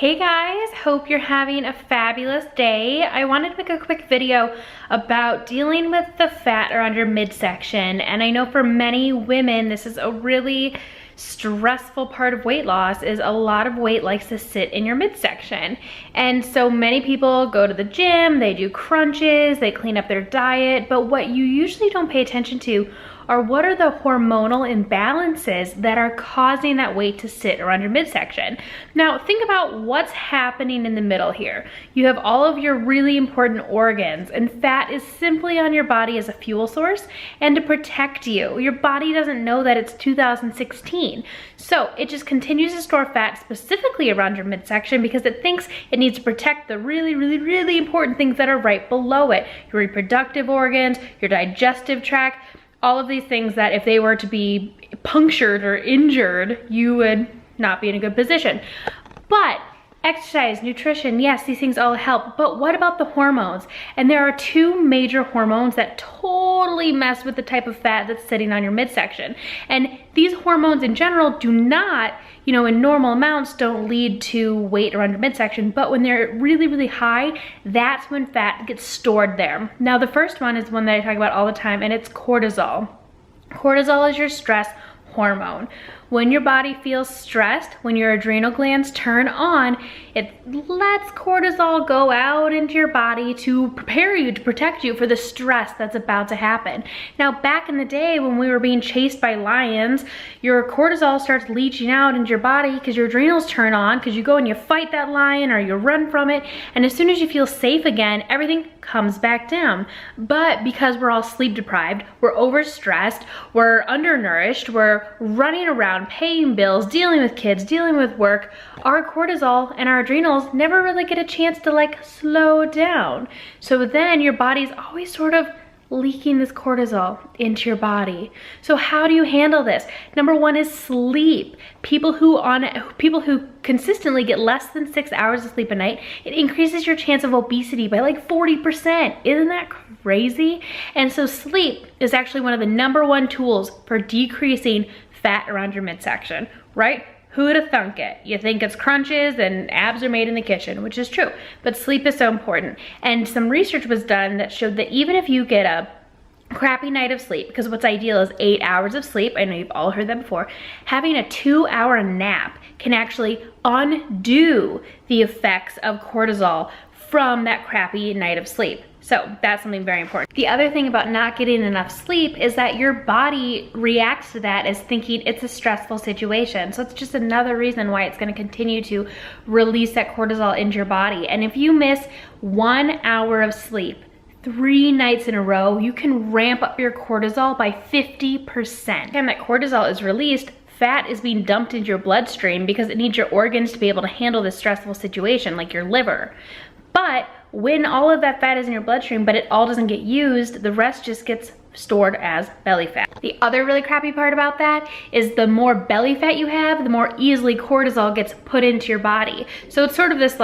Hey guys, hope you're having a fabulous day. I wanted to make a quick video about dealing with the fat around your midsection. And I know for many women, this is a really stressful part of weight loss, is a lot of weight likes to sit in your midsection. And so many people go to the gym, they do crunches, they clean up their diet, but what you usually don't pay attention to are what are the hormonal imbalances that are causing that weight to sit around your midsection. Now think about what's happening in the middle here. You have all of your really important organs, and fat is simply on your body as a fuel source and to protect you. Your body doesn't know that it's 2016. So it just continues to store fat specifically around your midsection because it thinks it needs to protect the really important things that are right below it. Your reproductive organs, your digestive tract, all of these things that if they were to be punctured or injured, you would not be in a good position. But exercise, nutrition, yes, these things all help, but what about the hormones? And there are two major hormones that totally mess with the type of fat that's sitting on your midsection. And these hormones in general do not, in normal amounts, don't lead to weight around your midsection, but when they're really high, that's when fat gets stored there. Now, the first one is one that I talk about all the time, and it's cortisol. Cortisol is your stress hormone. When your body feels stressed, when your adrenal glands turn on, it lets cortisol go out into your body to prepare you, to protect you for the stress that's about to happen. Now, back in the day when we were being chased by lions, your cortisol starts leaching out into your body because your adrenals turn on, because you go and you fight that lion or you run from it, and as soon as you feel safe again, everything comes back down. But because we're all sleep deprived, we're overstressed, we're undernourished, we're running around paying bills, dealing with kids, dealing with work, our cortisol and our adrenals never really get a chance to slow down. So then your body's always sort of leaking this cortisol into your body. So how do you handle this? Number one is sleep. People who consistently get less than 6 hours of sleep a night, it increases your chance of obesity by 40%. Isn't that crazy? And so sleep is actually one of the number one tools for decreasing fat around your midsection, right? Who'd have thunk it? You think it's crunches and abs are made in the kitchen, which is true, but sleep is so important. And some research was done that showed that even if you get a crappy night of sleep, because what's ideal is 8 hours of sleep, I know you've all heard that before, having a 2-hour nap can actually undo the effects of cortisol from that crappy night of sleep. So that's something very important. The other thing about not getting enough sleep is that your body reacts to that as thinking it's a stressful situation. So it's just another reason why it's gonna continue to release that cortisol into your body. And if you miss 1 hour of sleep 3 nights in a row, you can ramp up your cortisol by 50%. And that cortisol is released, fat is being dumped into your bloodstream because it needs your organs to be able to handle this stressful situation, like your liver. But when all of that fat is in your bloodstream, but it all doesn't get used, the rest just gets stored as belly fat. The other really crappy part about that is the more belly fat you have, the more easily cortisol gets put into your body. So it's sort of this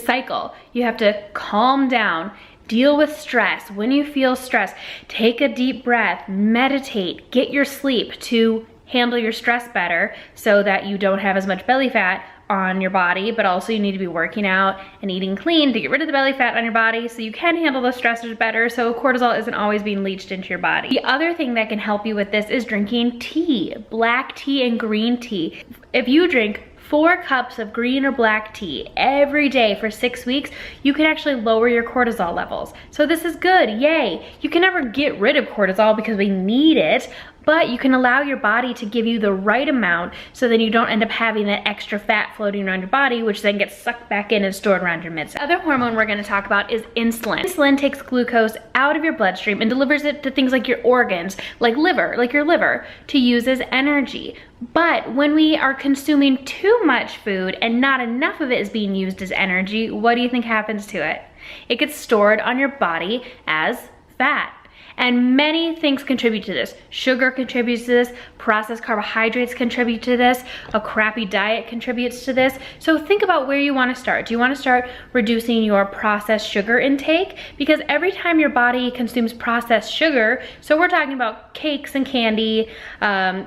cycle. You have to calm down, deal with stress. When you feel stress, take a deep breath, meditate, get your sleep to handle your stress better so that you don't have as much belly fat on your body, but also you need to be working out and eating clean to get rid of the belly fat on your body so you can handle those stressors better, so cortisol isn't always being leached into your body. The other thing that can help you with this is drinking tea, black tea and green tea. If you drink 4 cups of green or black tea every day for 6 weeks, you can actually lower your cortisol levels. So this is good, yay. You can never get rid of cortisol because we need it, but you can allow your body to give you the right amount so then you don't end up having that extra fat floating around your body, which then gets sucked back in and stored around your midsection. The other hormone we're gonna talk about is insulin. Insulin takes glucose out of your bloodstream and delivers it to things like your organs, like your liver, to use as energy. But when we are consuming too much food and not enough of it is being used as energy, what do you think happens to it? It gets stored on your body as fat. And many things contribute to this. Sugar contributes to this, processed carbohydrates contribute to this, a crappy diet contributes to this. So think about where you wanna start. Do you wanna start reducing your processed sugar intake? Because every time your body consumes processed sugar, so we're talking about cakes and candy,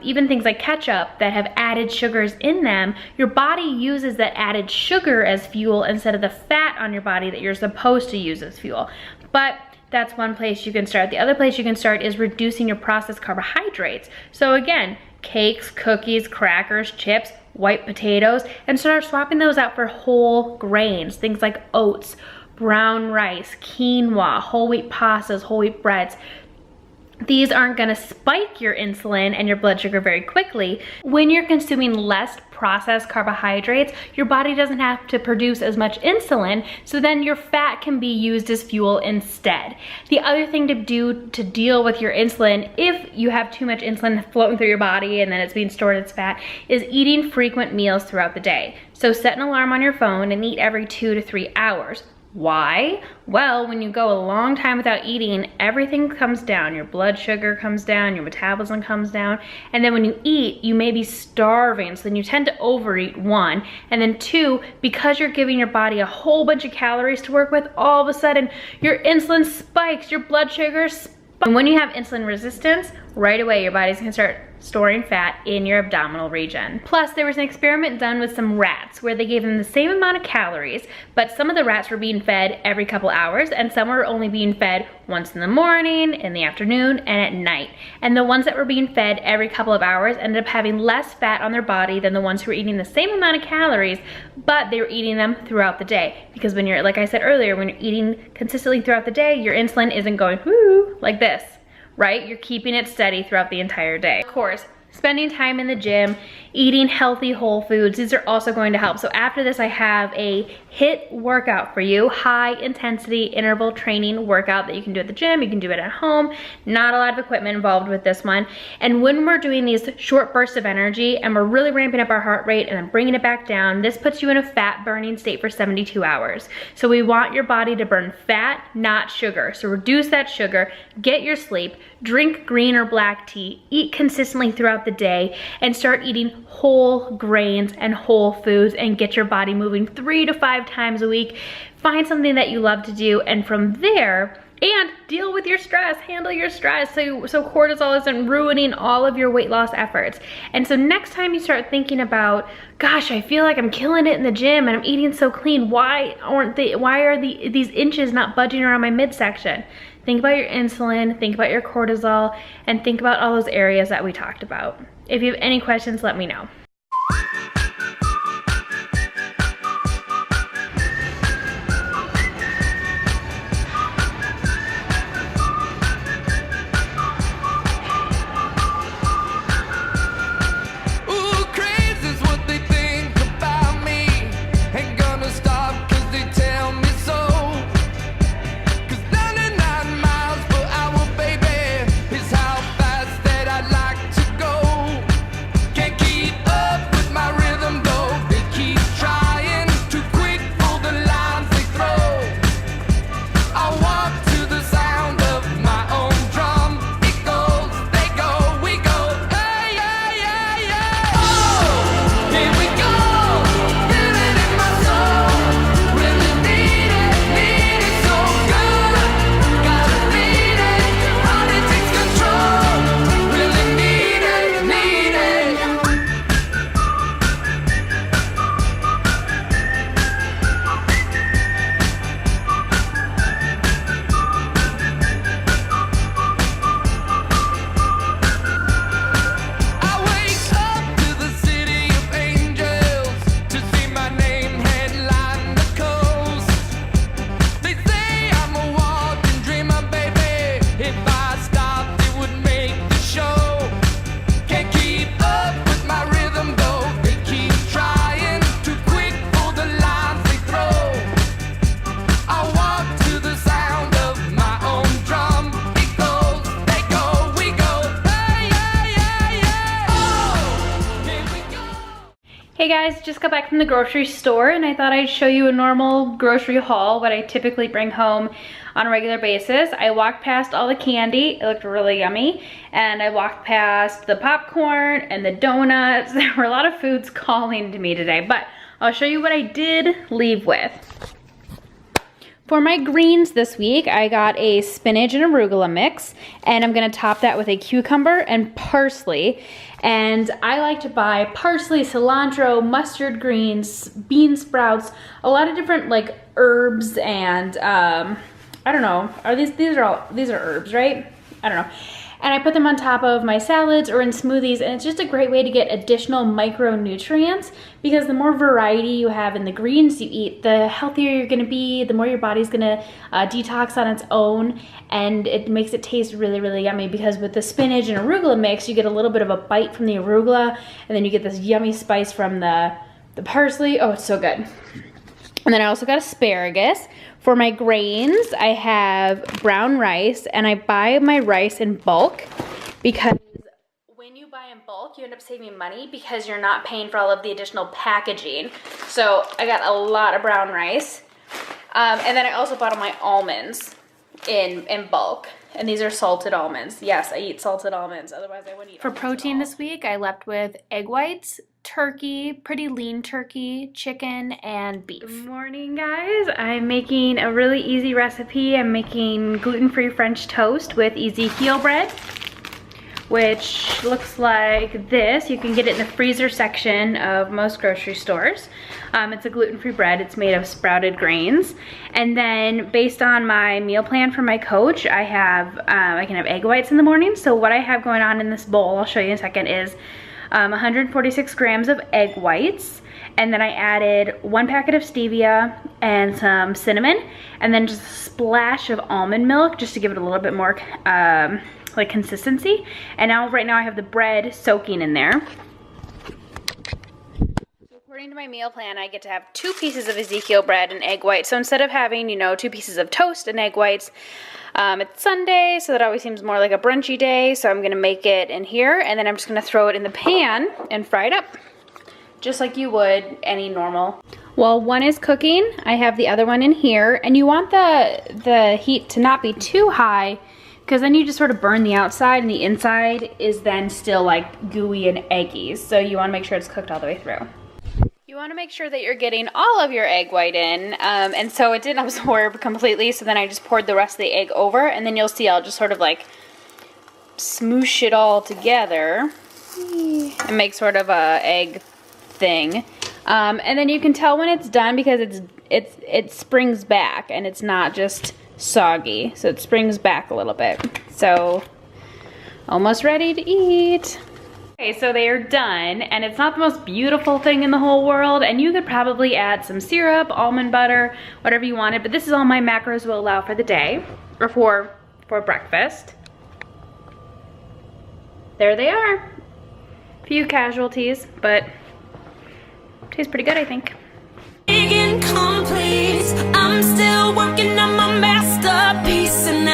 even things like ketchup that have added sugars in them, your body uses that added sugar as fuel instead of the fat on your body that you're supposed to use as fuel. But that's one place you can start. The other place you can start is reducing your processed carbohydrates. So again, cakes, cookies, crackers, chips, white potatoes, and start swapping those out for whole grains, things like oats, brown rice, quinoa, whole wheat pastas, whole wheat breads. These aren't gonna spike your insulin and your blood sugar very quickly. When you're consuming less processed carbohydrates, your body doesn't have to produce as much insulin, so then your fat can be used as fuel instead. The other thing to do to deal with your insulin, if you have too much insulin floating through your body and then it's being stored as fat, is eating frequent meals throughout the day. So set an alarm on your phone and eat every 2 to 3 hours. Why? Well, when you go a long time without eating, everything comes down. Your blood sugar comes down, your metabolism comes down, and then when you eat, you may be starving, so then you tend to overeat, 1, and then 2, because you're giving your body a whole bunch of calories to work with, all of a sudden, your insulin spikes, your blood sugar spikes. And when you have insulin resistance, right away your body's gonna start storing fat in your abdominal region. Plus, there was an experiment done with some rats where they gave them the same amount of calories, but some of the rats were being fed every couple hours and some were only being fed once in the morning, in the afternoon, and at night. And the ones that were being fed every couple of hours ended up having less fat on their body than the ones who were eating the same amount of calories, but they were eating them throughout the day. Because when you're, like I said earlier, when you're eating consistently throughout the day, your insulin isn't going whoo like this, right? You're keeping it steady throughout the entire day. Of course, spending time in the gym, eating healthy whole foods, these are also going to help. So after this, I have a HIIT workout for you, high intensity interval training workout that you can do at the gym, you can do it at home, not a lot of equipment involved with this one. And when we're doing these short bursts of energy and we're really ramping up our heart rate and then bringing it back down, this puts you in a fat burning state for 72 hours. So we want your body to burn fat, not sugar. So reduce that sugar, get your sleep, drink green or black tea, eat consistently throughout the day, and start eating whole grains and whole foods and get your body moving 3 to 5 times a week. Find something that you love to do, and from there, and deal with your stress, handle your stress so cortisol isn't ruining all of your weight loss efforts. And so next time you start thinking about, gosh, I feel like I'm killing it in the gym and I'm eating so clean, why are these inches not budging around my midsection? Think about your insulin, think about your cortisol, and think about all those areas that we talked about. If you have any questions, let me know. Can't keep up. Hey guys, just got back from the grocery store and I thought I'd show you a normal grocery haul, what I typically bring home on a regular basis. I walked past all the candy, it looked really yummy, and I walked past the popcorn and the donuts. There were a lot of foods calling to me today, but I'll show you what I did leave with. For my greens this week, I got a spinach and arugula mix, and I'm gonna top that with a cucumber and parsley. And I like to buy parsley, cilantro, mustard greens, bean sprouts, a lot of different like herbs and I don't know, these are herbs, right? I don't know. And I put them on top of my salads or in smoothies, and it's just a great way to get additional micronutrients, because the more variety you have in the greens you eat, the healthier you're gonna be, the more your body's gonna detox on its own, and it makes it taste really, really yummy, because with the spinach and arugula mix, you get a little bit of a bite from the arugula, and then you get this yummy spice from the parsley. Oh, it's so good. And then I also got asparagus. For my grains, I have brown rice, and I buy my rice in bulk, because when you buy in bulk, you end up saving money because you're not paying for all of the additional packaging. So I got a lot of brown rice. And then I also bought all my almonds in bulk. And these are salted almonds. Yes, I eat salted almonds, otherwise I wouldn't eat. For protein this week, I left with egg whites, turkey, pretty lean turkey, chicken, and beef. Good morning, guys. I'm making a really easy recipe. I'm making gluten-free French toast with Ezekiel bread, which looks like this. You can get it in the freezer section of most grocery stores. It's a gluten-free bread. It's made of sprouted grains. And then based on my meal plan for my coach, I can have egg whites in the morning. So what I have going on in this bowl, I'll show you in a second, is 146 grams of egg whites. And then I added 1 packet of stevia and some cinnamon, and then just a splash of almond milk just to give it a little bit more like consistency. And right now I have the bread soaking in there. So according to my meal plan, I get to have 2 pieces of Ezekiel bread and egg whites. So instead of having, 2 pieces of toast and egg whites, it's Sunday, so that always seems more like a brunchy day. So I'm gonna make it in here, and then I'm just gonna throw it in the pan and fry it up, just like you would any normal. While one is cooking, I have the other one in here, and you want the heat to not be too high, because then you just sort of burn the outside, and the inside is then still like gooey and eggy. So you want to make sure it's cooked all the way through. You want to make sure that you're getting all of your egg white in, and so it didn't absorb completely, so then I just poured the rest of the egg over, and then you'll see I'll just sort of like smoosh it all together and make sort of a egg thing. And then you can tell when it's done, because it springs back and it's not just soggy, so it springs back a little bit. So almost ready to eat. Okay, so they are done, and it's not the most beautiful thing in the whole world, and you could probably add some syrup, almond butter, whatever you wanted, but this is all my macros will allow for the day, or for breakfast. There they are. Few casualties, but tastes pretty good, I think. Incomplete. I'm still working on my masterpiece, and